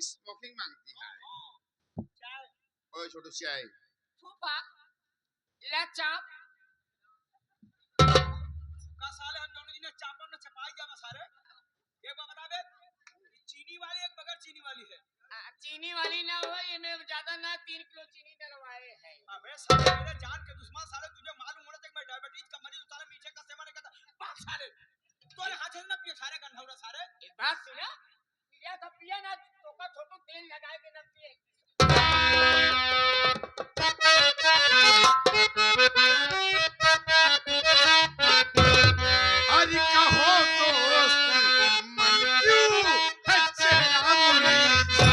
Smoking मांगती है। ओए छोटू चाय फूफा ले चाप का साले हम दोनों ने चापन में छपाई जा सारे एक बार बता दे चीनी वाली एक बगैर चीनी वाली है चीनी वाली ना हो ये में ज्यादा ना 3 किलो चीनी डलवाए हैं। अबे साले मेरे जान के दुश्मन साले तुझे मालूम होना चाहिए मैं डायबिटीज का मरीज साले मीठे का सेवन नहीं करता बाप साले तोरे हाथ से ना पिए सारे गंधौरा सारे एक बात सुना पिया तो पिया ना तो का छोटू तेल लगाए के ना पिए। अरे कहो दोस्त मन क्यों है चेहरा मुरझा।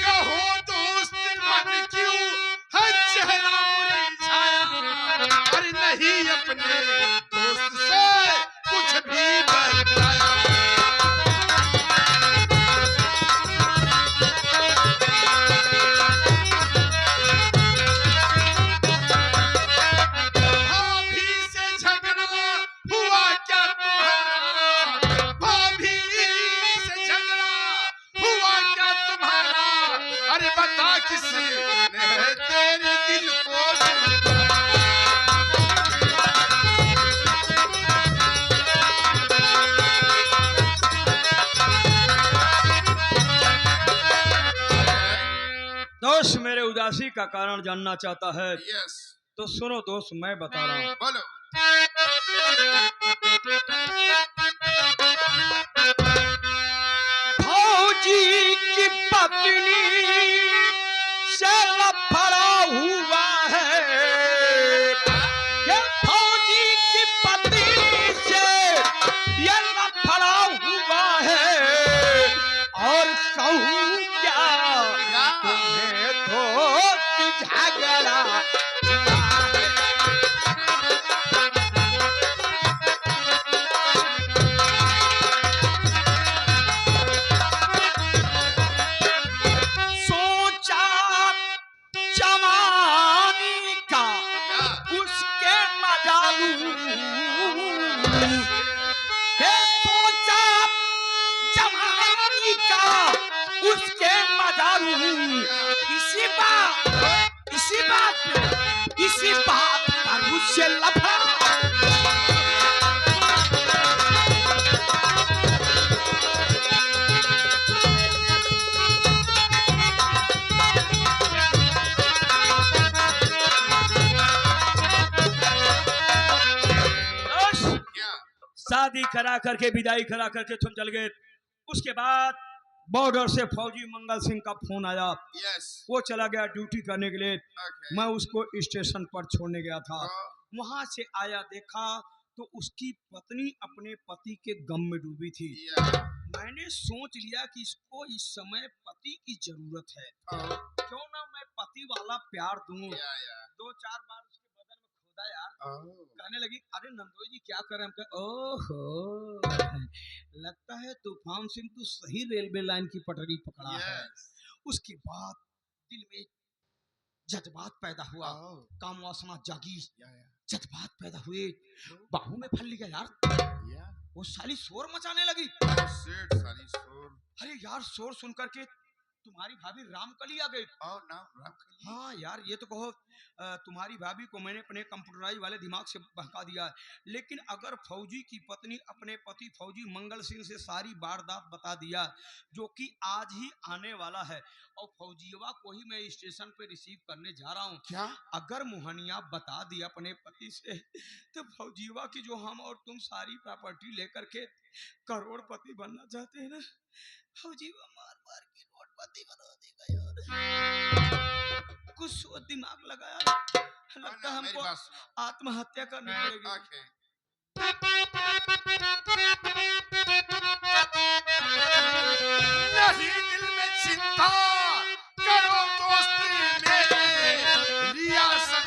कहो दोस्त मन क्यों है चेहरा मुरझाया। अरे नहीं अपने दोस्त से कुछ भी बताया। भाभी से झगड़ा हुआ क्या तुम्हारा। भाभी से झगड़ा हुआ क्या तुम्हारा। अरे बता किसने है तेरे दिल को दोस्त मेरे उदासी का कारण जानना चाहता है यस तो सुनो दोस्त मैं बता रहा हूँ बोलो। फौजी की पत्नी से लफड़ा हुआ है ये फौजी की पत्नी से ये लफड़ा हुआ है और कहूँ क्या तुम्हें दोस्त झगड़ा हुआ है। सोचा जवानी का उसके मजा लूं हे सोचा जवानी का उसके मजा लूं इसी बात पर उससे लफड़ा शादी करा करके विदाई करा करके तुम चल गए। उसके बाद बॉर्डर से फौजी मंगल सिंह का फोन आया यस वो चला गया ड्यूटी करने के लिए ओके मैं उसको स्टेशन पर छोड़ने गया था। वहां से आया देखा तो उसकी पत्नी अपने पति के गम में डूबी थी। मैंने सोच लिया कि इसको इस समय पति की जरूरत है क्यों ना मैं पति वाला प्यार दूं। 2-4 बार उसके बदन में खोदा यार कहने लगी अरे नंदोई जी क्या कर रहे हैं। ओहो लगता है तूफान सिंह तू सही रेलवे लाइन की पटरी पकड़ा है। उसके बाद दिल में जज्बात पैदा हुआ काम वासना जागी जज्बात पैदा हुए बाहू में फल लिया यार वो साली शोर मचाने लगी। अरे यार शोर सुन करके तुम्हारी भाभी रामकली आ गई। हाँ यार ये तो कहो तुम्हारी भाभी को मैंने अपने कंप्यूटराइज वाले दिमाग से बहका दिया लेकिन अगर फौजी की पत्नी अपने पति फौजी मंगल सिंह से सारी वारदात बता दिया जो कि आज ही आने वाला है और फौजीवा को ही मैं स्टेशन पे रिसीव करने जा रहा हूँ क्या अगर मोहनिया बता दिया अपने पति से तो फौजीवा की जो हम और तुम सारी प्रॉपर्टी लेकर के करोड़पति बनना चाहते हैं ना फौजीवा मार मार के करोड़पति बना देगा यार। कुछ सोच दिमाग लगाया लगता है हमको आत्महत्या करनी पड़ेगी। नहीं दिल में चिंता करो दोस्ती मेरे रियासत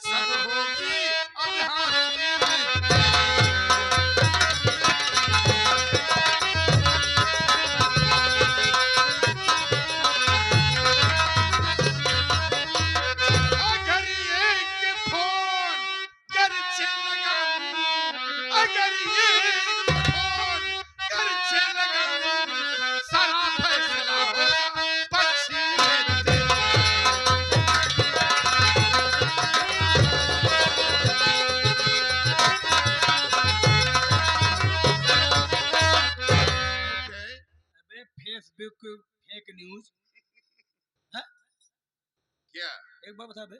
सब होगी अब हाथ में। अगर एक फोन बार बता बे,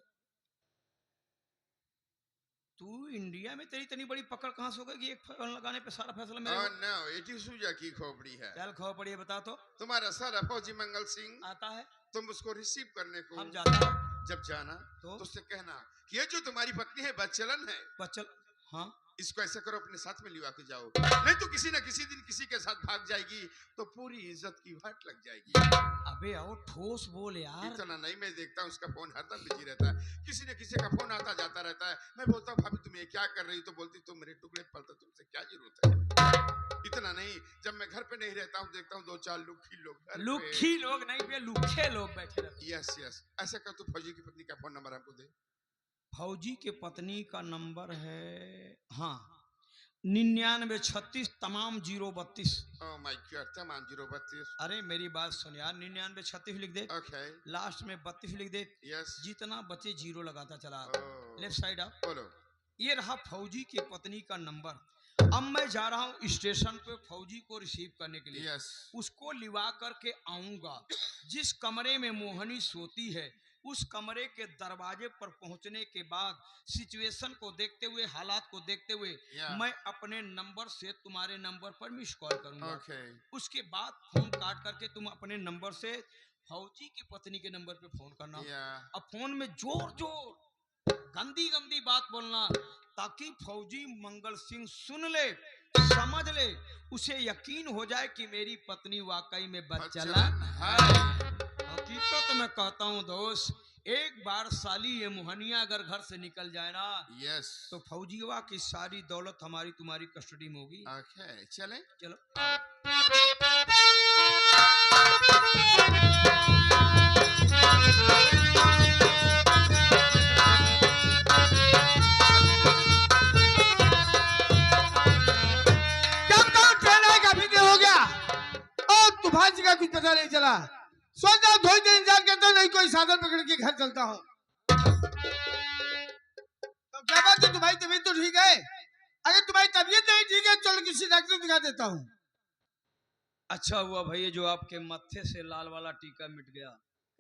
तू इंडिया में तेरी इतनी बड़ी पकड़ कहाँ से हो गई कि एक फोन लगाने पे सारा फैसला मेरे Oh no, it is सूजा की खोपड़ी है। चल खबर पड़ी है, बता तो। तुम्हारा सारा फौजी मंगल सिंह आता है, तुम उसको रिसीव करने को हम जाते हैं जब जाना तो उससे कहना कि ये जो तुम्हारी पत्नी है बदचलन है, बच्चल, हाँ इसको ऐसा करो अपने साथ में लिवा के जाओ, नहीं तो किसी न किसी दिन किसी के साथ भाग जाएगी तो पूरी इज्जत की वाट लग जाएगी। अबे आओ ठोस बोल यार। इतना नहीं, मैं देखता हूँ उसका फोन हरदम बिजी रहता है, किसी न किसी का फोन आता जाता रहता है। मैं बोलता हूँ भाभी तुम ये क्या कर रही, तो बोलती तुम मेरे टुकड़े पलता, तुमसे क्या जरूरत है। इतना नहीं, जब मैं घर पे नहीं रहता हूँ देखता हूँ 2-4 लुखी लोग, लुखी लोग नहीं बे, लुखे लोग बैठे रहते। यस यस, ऐसा कर तू फौजी की पत्नी का फोन नंबर हमको दे। फौजी के पत्नी का नंबर है, हाँ 9936 तमाम 032। ओह माय गॉड, तमाम 032। अरे मेरी बात सुन यार, 9936 लिख दे, ओके लास्ट में 32 लिख दे, यस, जितना बचे जीरो लगाता चला, ओह लेफ्ट साइड आप। बोलो। ये रहा फौजी की पत्नी का नंबर। अब मैं जा रहा हूँ स्टेशन पे फौजी को रिसीव करने के लिए। यस उसको लिवा करके आऊंगा। जिस कमरे में मोहनी सोती है उस कमरे के दरवाजे पर पहुंचने के बाद सिचुएशन को देखते हुए, हालात को देखते हुए मैं अपने नंबर से तुम्हारे नंबर पर मिस कॉल करूंगा। उसके बाद फोन काट करके तुम अपने नंबर से फौजी की पत्नी के नंबर पे फोन करना। अब फोन में जोर जोर गंदी गंदी बात बोलना, ताकि फौजी मंगल सिंह सुन ले, समझ ले, उसे यकीन हो जाए कि मेरी पत्नी वाकई में बदचलन है। हकीकत में कहता हूँ दोस्त, एक बार साली ये मोहनिया अगर घर से निकल जाए ना, यस, तो फौजीवा की सारी दौलत हमारी तुम्हारी कस्टडी में होगी। ओके चले चलो। तूफान का कुछ पता नहीं चला, सोचा थोड़ी देर इंतजार करता नहीं, कोई साधन पकड़ के घर चलता हूँ। तो क्या बात है, तुम्हारी तबीयत तो ठीक है? अगर तुम्हारी तबीयत नहीं ठीक है चलो किसी डॉक्टर दिखा देता हूँ। अच्छा हुआ भैया जो आपके मत्थे से लाल वाला टीका मिट गया।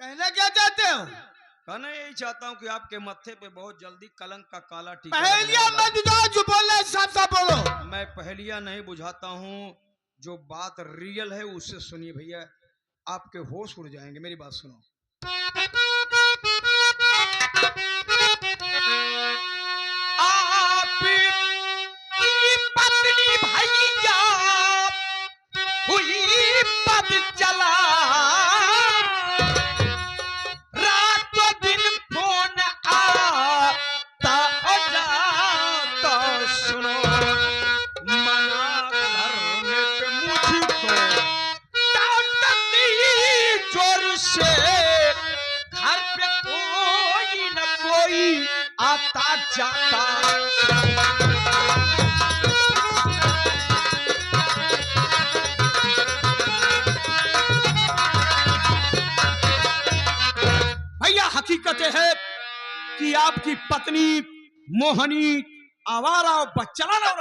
कहना क्या चाहते हो? कहना यही चाहता हूँ कि आपके मत्थे पे बहुत जल्दी कलंक का काला टीका। पहेलियां मत बुझाओ, जो बोल रहा है साफ साफ बोलो। मैं पहेलियां नहीं बुझाता हूँ, जो बात रियल है उससे सुनिए भैया, आपके होश उड़ जाएंगे। मेरी बात सुनो। आपकी पत्नी भैया हुई बदचला, रातों दिन फोन आता जाता, सुनो मना करने पे मुझको जोर से घर पे कोई न कोई आता जाता। भैया हकीकत है कि आपकी पत्नी मोहनी आवारा और बच्चलन और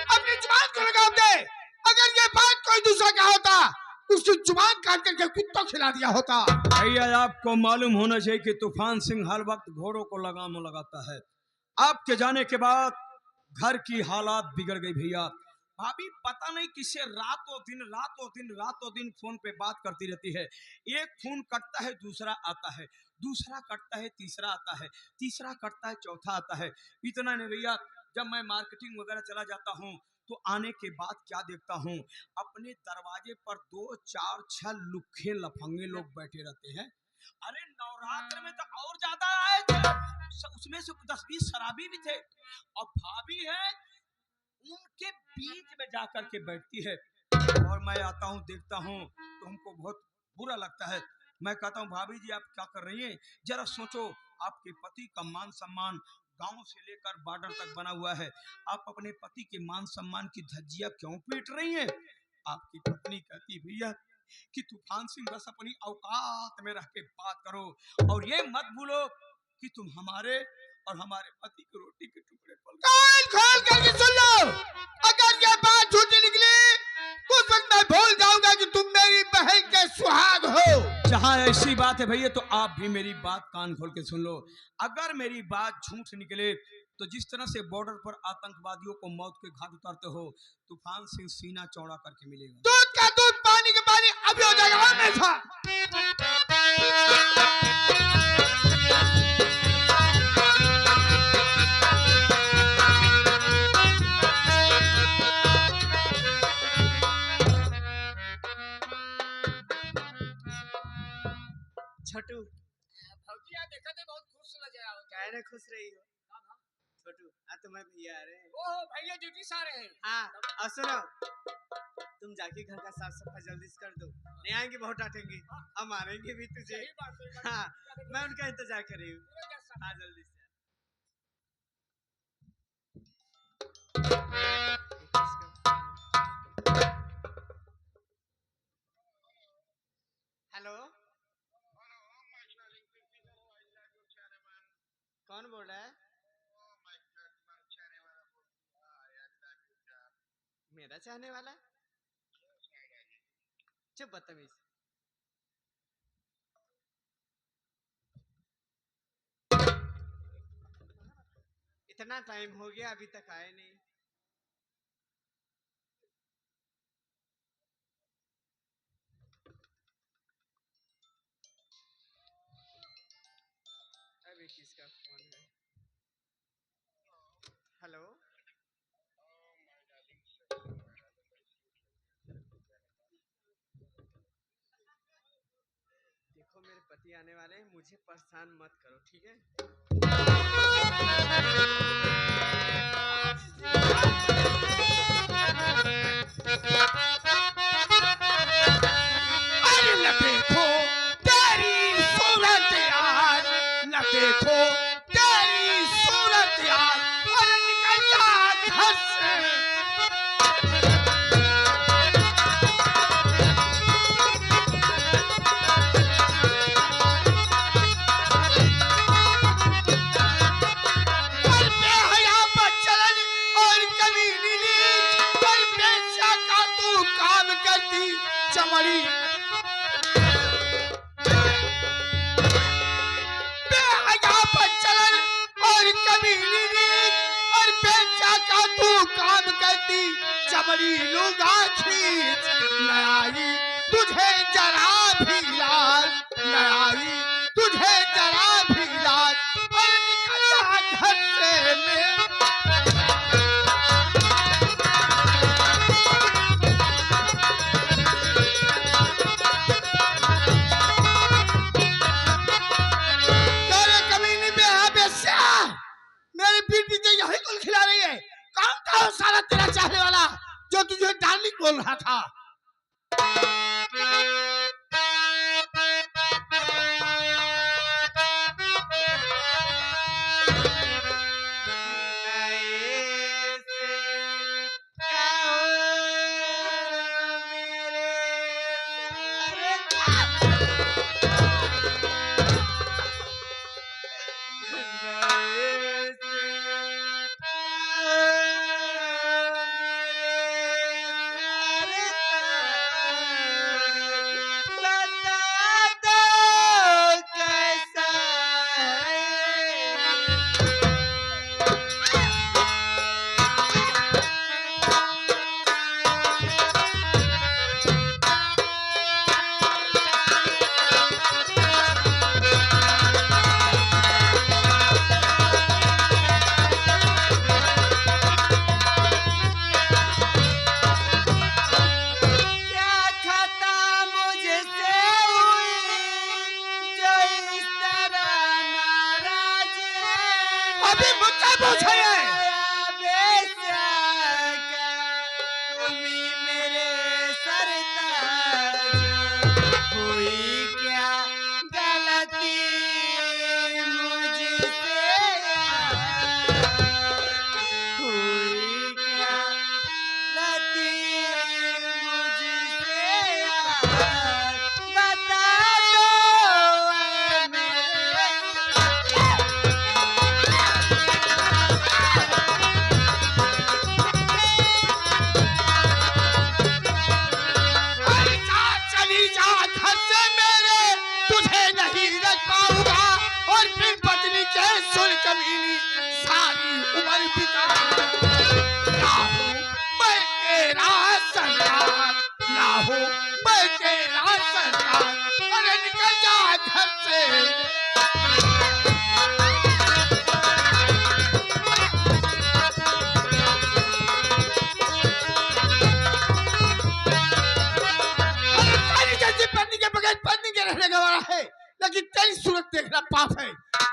अपनी जुबान को लगाम दे। अगर ये बात कोई दूसरा का होता उसकी जुबान काट करके कुत्तों खिला दिया होता। भैया आपको मालूम होना चाहिए कि तूफान सिंह हर वक्त घोड़ों को लगाम लगाता है। आपके जाने के बाद घर की हालात बिगड़ गई भैया। भाभी पता नहीं किससे रातों दिन फोन पे बात करती रहती है। एक फोन कटता है दूसरा आता है, दूसरा कटता है तीसरा आता है, तीसरा कटता है चौथा आता है। इतना नहीं भैया, जब मैं मार्केटिंग वगैरह चला जाता हूँ तो आने के बाद क्या देखता हूँ, अपने दरवाजे पर 2, 4, 6 लुखे लफंगे लोग बैठे रहते हैं। अरे नवरात्र में तो और ज्यादा आए थे, उसमें से 10-20 शराबी भी थे। और भाभी है उनके बीच में जाकर के बैठती है और मैं आता हूँ देखता हूँ तो हमको बहुत बुरा लगता है। मैं कहता हूँ भाभी जी आप क्या कर रही हैं, जरा सोचो, आपके पति का मान सम्मान गांव से लेकर बॉर्डर तक बना हुआ है, आप अपने पति के मान सम्मान की धज्जियां क्यों पीट रही हैं? आपकी पत्नी कहती भैया कि तूफान सिंह बस अपनी औकात में रह के बात करो और ये मत भूलो कि तुम हमारे और हमारे पति की रोटी के टुकड़े कान खोल करके सुन लो। अगर ये बात झूठी निकली तो उस वक्त मैं भूल जाऊंगा कि तुम मेरी बहन के सुहाग हो। जहाँ ऐसी बात है भैया तो आप भी मेरी बात कान खोल के सुन लो। अगर मेरी बात झूठ निकले तो जिस तरह से बॉर्डर पर आतंकवादियों को मौत के घाट उतारते हो, तूफान सिंह सीना चौड़ा करके मिलेगा। दूध का दूध, पानी का पानी, अभी हो जाएगा हमेशा। छोटू भौजी यार देखा थे बहुत खुश नजर आओ। कह रहे खुश रही हो छोटू। हाँ तुम्हें भैया आ रहे हैं। ओह भैया ड्यूटी से आ रहे हैं। हाँ और सुनो, तुम जाके घर का साफ सफाई जल्दी से कर दो, नहीं आएंगे बहुत डांटेंगे, हम मारेंगे भी तुझे। हाँ मैं उनका इंतजार कर रही हूँ। हाँ जल्दी से। हेलो कौन बोल रहा है? मेरा चाहने वाला? चुप बदतमीज। इतना टाइम हो गया अभी तक आए नहीं। अभी किसका फोन है? हेलो देखो मेरे पति आने वाले हैं, मुझे परेशान मत करो ठीक है। अरे न देखो तेरी सूरत यार, न देखो तेरी सूरत यार, अरे निकल जा घर से। और बेहया बच्चन और कमीनी नीच, और बेशा का तू काम करती चमड़ी। बेहया बच्चन और कमीनी नीच, और बेशा का तू काम करती चमड़ी लूंगा खींच। न आई तुझे जरा भी लाज, न आई तुझे जरा भी लाज, और निकल जा घर से मेरे। तेरे कमीनी बेहा बेस्या, मेरे पीठ पीछे यही कुल खिला रही है। कौन था वो साला तेरा चाहने वाला जो तुझे डार्लिंग बोल रहा था? अभी मुझसे पूछिए। वर पिता, ना हो मैं तेरा सरदार, ना हो मैं तेरा सरदार, अरे निकल जा घर से। पत्नी के बगैर पत्नी के रहने का वाला है, लेकिन तेरी सूरत देखना पाप है।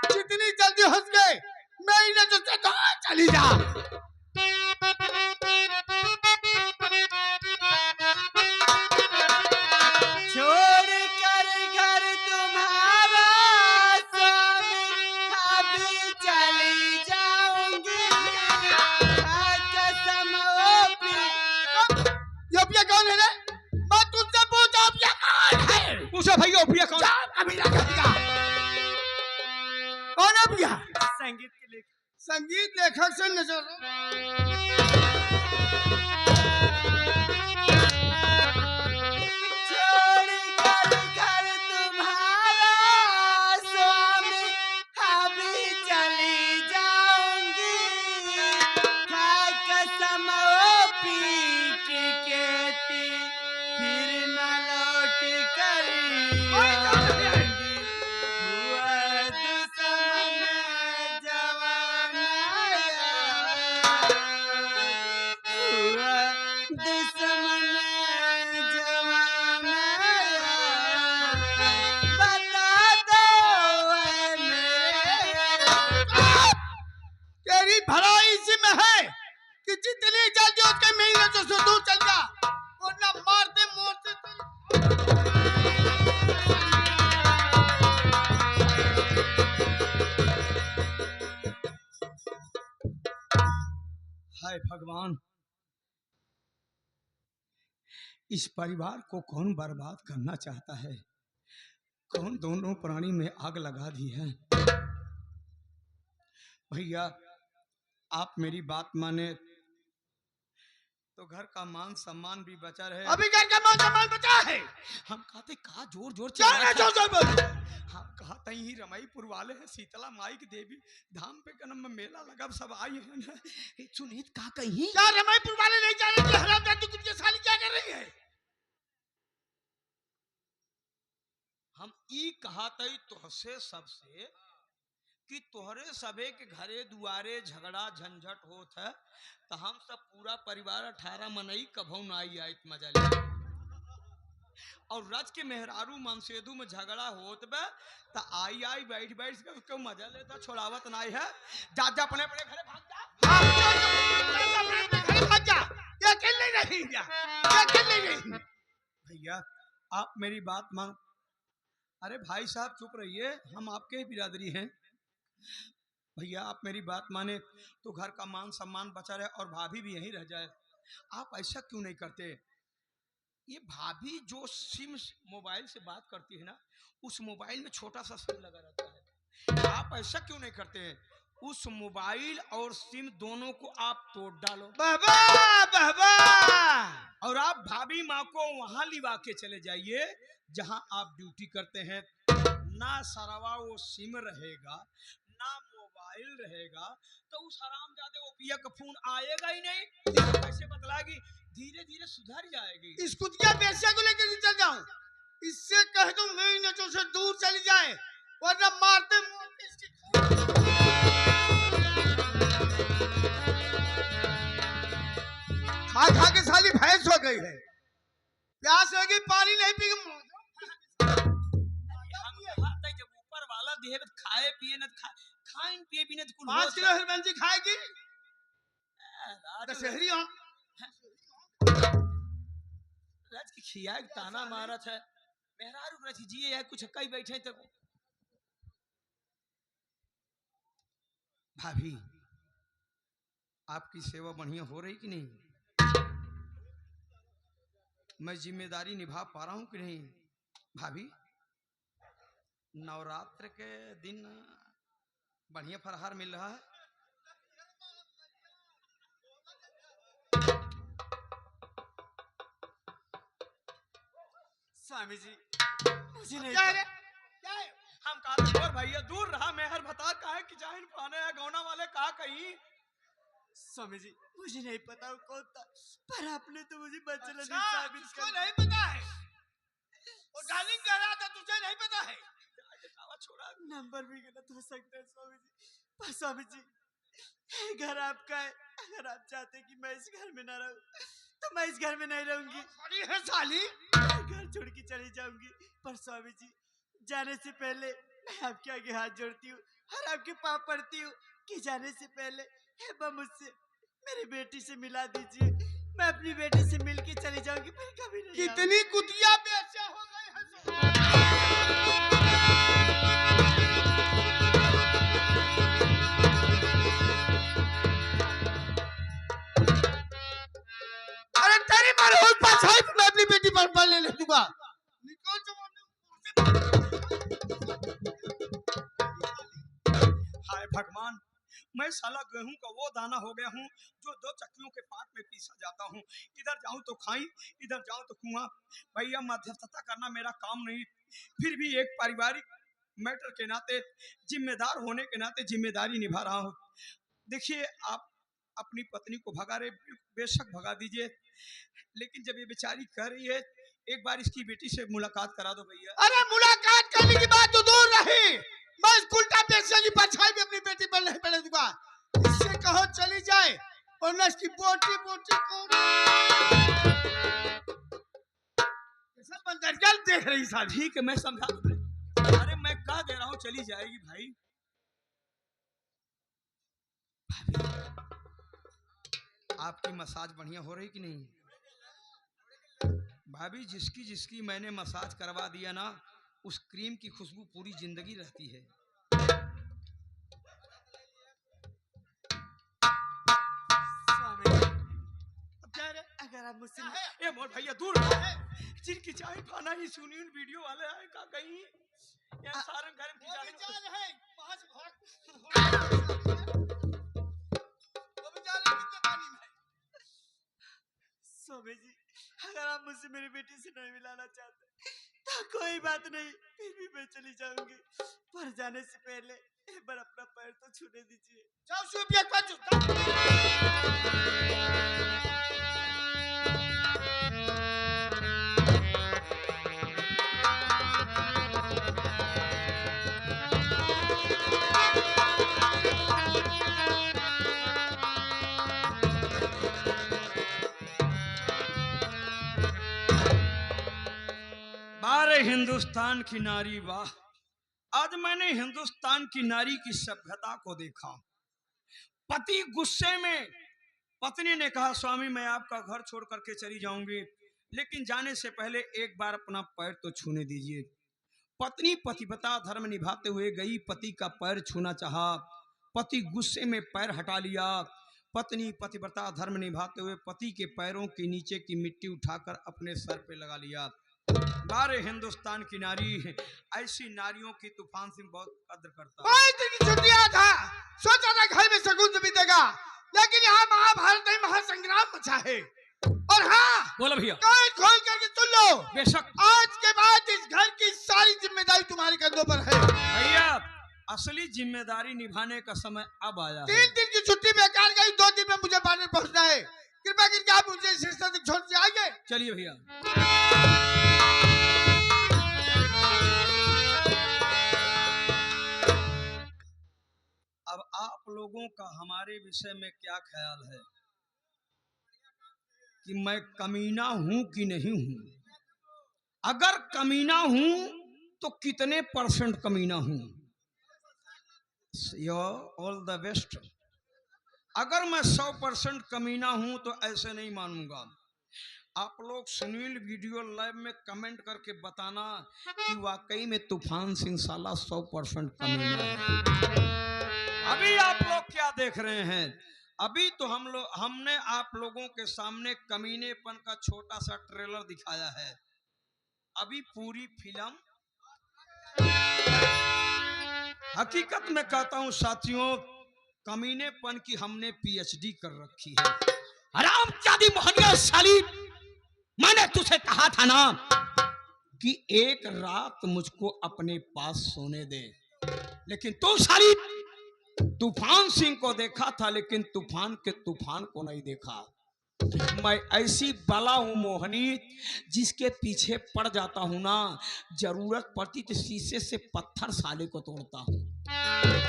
जितनी जल्दी हो सके मैं इन्हें जो से चली जा। छोड़ कर घर तुम्हारा स्वामी, अभी चली जाऊंगी कसम योपिया कौन है रे? मैं तुझसे पूछा योपिया कौन है? पूछो भैया ओपिया कौन? अभी ना कहेगा कौन है भैया? संगीत के लेखक। संगीत लेखक से नजर छोड़ कर घर तुम्हारा स्वामी, अभी चली जाऊंगी कसम पीट कहती फिर न लौट कर आऊंगी। हुआ दुश्मन जवान आया, हुआ दुश्मन जवान आया, बता दो ऐ मेरे। तेरी भलाई इसी में है कि जितनी जल्दी उसके महीने से दूर चल जा, वरना मारते मोरते हाय भगवान, इस परिवार को कौन बर्बाद करना चाहता है? कौन दोनों प्राणी में आग लगा दी है? भैया आप मेरी बात माने तो घर का मान सम्मान भी बचा रहे। अभी घर का मान सम्मान बचा है। हम कहते कहा जोर जोर क्या है जोर बोल? हम कहते ही रमईपुर वाले हैं, शीतला माई की देवी धाम पे जन्म में मेला लगा, सब आई है ना। सुनीत का कहीं क्या रमईपुर वाले नहीं जाने कि हरामजादी कुछ के साली क्या कर रही है? हम ई कहते तोहसे सबसे कि तोहरे सबे के घरे दुआरे झगड़ा झंझट होत है, तो हम सब पूरा परिवार 18 मनई कभू ना आई मजा ले। और रज के मेहरारू मनसेदू में झगड़ा होत बे तो आई बैठ बैठ के उसको मजा लेता, छोड़ावत नहीं है। जा जा अपने अपने घरे भाग जा। ये अकेले नहीं जा, ये अकेले नहीं। भैया आप मेरी बात मान। अरे भाई साहब चुप रहिए, हम आपके ही बिरादरी हैं। भैया आप मेरी बात माने तो घर का मान सम्मान बचा रहे और भाभी भी यहीं रह जाए। आप ऐसा क्यों नहीं करते? ये भाभी जो सिम मोबाइल से बात करती है ना, उस मोबाइल में छोटा सा सिम लगा रहता है। आप ऐसा क्यों नहीं करते? उस मोबाइल और सिम दोनों को आप तोड़ डालो बाबा बाबा, और आप भाभी माँ को वहां लिवा के चले जाइए जहां आप ड्यूटी करते हैं। ना सरवा वो सिम रहेगा ना मोबाइल रहेगा, तो उस हरामजादे ओपिया का फोन आएगा ही नहीं। कैसे बतलाएगी? धीरे धीरे सुधर जाएगी। इस कुतिया बेस्या को लेकर चल जाऊं, इससे कह दूं मेरी नजरों से दूर चली जाए, वरना मारते मारते इसकी खा खा के साली भैंस हो गई है। प्यास लगी पानी नहीं पी जब ऊपर वाला देह में खाए पिए न खाए पिए भी न 5 किलो हरबंजी खाएगी दशहरी हो। राज की खिया ताना मारा है मेहरारू रची जिए है कुछ कई बैठे तो। भाभी आपकी सेवा बढ़िया हो रही कि नहीं? मैं जिम्मेदारी निभा पा रहा हूं कि नहीं? भाभी नवरात्र के दिन बढ़िया फरहार मिल रहा है। स्वामी जी मुझे नहीं क्या है रे? क्या है? हम कहा और भैया दूर रहा मेहर बता काहे कि जाहिन पाने है गौना वाले कहा कहीं स्वामी जी मुझे नहीं पता वो कौन था, पर आपने तो मुझे बच्चन अच्छा, साबित तुझको कर नहीं पता है? वो डार्लिंग कह रहा था तुझे नहीं पता है? छोड़ा, नंबर भी गलत हो सकता है स्वामी जी। पर स्वामी जी ये घर आपका है, अगर आप चाहते कि मैं इस घर में ना रहूं तो मैं इस घर में नहीं रहूंगी, खड़ी है साली। मैं घर छोड़ के चली जाऊंगी। पर स्वामी जी जाने से पहले मैं आपके आगे हाथ जोड़ती हूँ और आपके पाँव पड़ती हूँ कि जाने से पहले हे बा मुझसे मेरी बेटी से मिला दीजिए। मैं अपनी बेटी से मिल के चली जाऊंगी, फिर कभी नहीं आऊंगी। कितनी कुतिया बेचा हो गई है अरे तेरी मरहूम पास है, मैं अपनी बेटी पर ले दूंगा। निकल हाय भगवान, मैं साला गेहूं का वो दाना हो गया हूँ जो 2 चक्कियों के पाट में पीसा जाता हूँ। इधर जाऊं तो खाई, इधर जाऊं तो कुआं। भैया मध्यस्थता करना मेरा काम नहीं, फिर भी एक पारिवारिक मैटर के नाते, जिम्मेदार होने के नाते जिम्मेदारी निभा रहा हूँ। देखिए आप अपनी पत्नी को भगा रहे, बेशक भगा दीजिए, लेकिन जब ये बेचारी कह रही है एक बार इसकी बेटी से मुलाकात करा दो भैया। अरे मुलाकात करने की बात तो दूर रही, मैं इस उल्टा पैसे की परछाई भी अपनी बेटी पर नहीं पड़ने दूंगा। इससे कहो चली जाए वरना इसकी बोटी बोटी को सब बंदरगल देख रही साली। ठीक है मैं समझा, अरे मैं कह दे रहा हूँ चली जाएगी भाई। आपकी मसाज बढ़िया हो रही कि नहीं? भाभी जिसकी जिसकी मैंने मसाज करवा दिया ना, उस क्रीम की खुशबू पूरी जिंदगी रहती है। स्वामी जी अगर आप मुझसे ए मोर भैया दूर जिनकी चाय खाना ही सुनी वीडियो वाले आए का कहीं या सारंग घर की वो चाय विचार है वहां से भाग वो विचार है कितने पानी में। स्वामी जी अगर आप मुझसे मेरी बेटी से नहीं मिलाना चाहते तो कोई बात नहीं, फिर भी मैं चली जाऊंगी, पर जाने से पहले एक बार अपना पैर तो छूने दीजिए। जाओ सूप एक बार चुप। बारे हिंदुस्तान की नारी वाह, आज मैंने हिंदुस्तान की नारी की सभ्यता को देखा। पति गुस्से में, पत्नी ने कहा स्वामी मैं आपका घर छोड़ करके चली जाऊंगी, लेकिन जाने से पहले एक बार अपना पैर तो छूने दीजिए। पत्नी पतिव्रता धर्म निभाते हुए गई, पति का पैर छूना चाहा, पति गुस्से में पैर हटा लिया। पत्नी पतिव्रता धर्म निभाते हुए पति के पैरों के नीचे की मिट्टी उठाकर अपने सर पे लगा लिया। बारे हिंदुस्तान की नारी, ऐसी नारियों की तूफान सिंह बहुत कद्र करता। ओए तेरी छुट्टियां था, सोचा था घर में सकून भी देगा, लेकिन यहाँ महाभारत नहीं महासंग्राम मचा है। और हाँ बोलो भैया, कान खोल करके सुन लो, बेशक आज के बाद इस घर की सारी जिम्मेदारी तुम्हारे कंधों पर है। भैया असली जिम्मेदारी निभाने का समय अब आया है। 3 दिन की छुट्टी बेकार गई, 2 दिन में मुझे बाहर पहुंचना है। कृपया करके आप मुझे इस रिश्ते से छोड़ के आइए। चलिए भैया। अब आप लोगों का हमारे विषय में क्या ख्याल है कि मैं कमीना हूं कि नहीं हूं? अगर कमीना हूं तो कितने % कमीना हूं? All the best. अगर मैं 100% कमीना हूं तो ऐसे नहीं मानूंगा। आप लोग सुनील वीडियो लाइव में कमेंट करके बताना कि वाकई में तूफान सिंह साला 100% कमीना है। अभी आप लोग क्या देख रहे हैं? अभी तो हमने आप लोगों के सामने कमीनेपन का छोटा सा ट्रेलर दिखाया है। अभी पूरी फिल्म, हकीकत में कहता हूं साथियों, कमीनेपन की हमने PhD कर रखी है। हरामजादी मोहनिया साली, मैंने तुझे कहा था ना कि एक रात मुझको अपने पास सोने दे, लेकिन तू साली तूफान सिंह को देखा था लेकिन तूफान के तूफान को नहीं देखा। मैं ऐसी बला हूं मोहनी, जिसके पीछे पड़ जाता हूं ना, जरूरत पड़ती तो शीशे से पत्थर साले को तोड़ता हूं।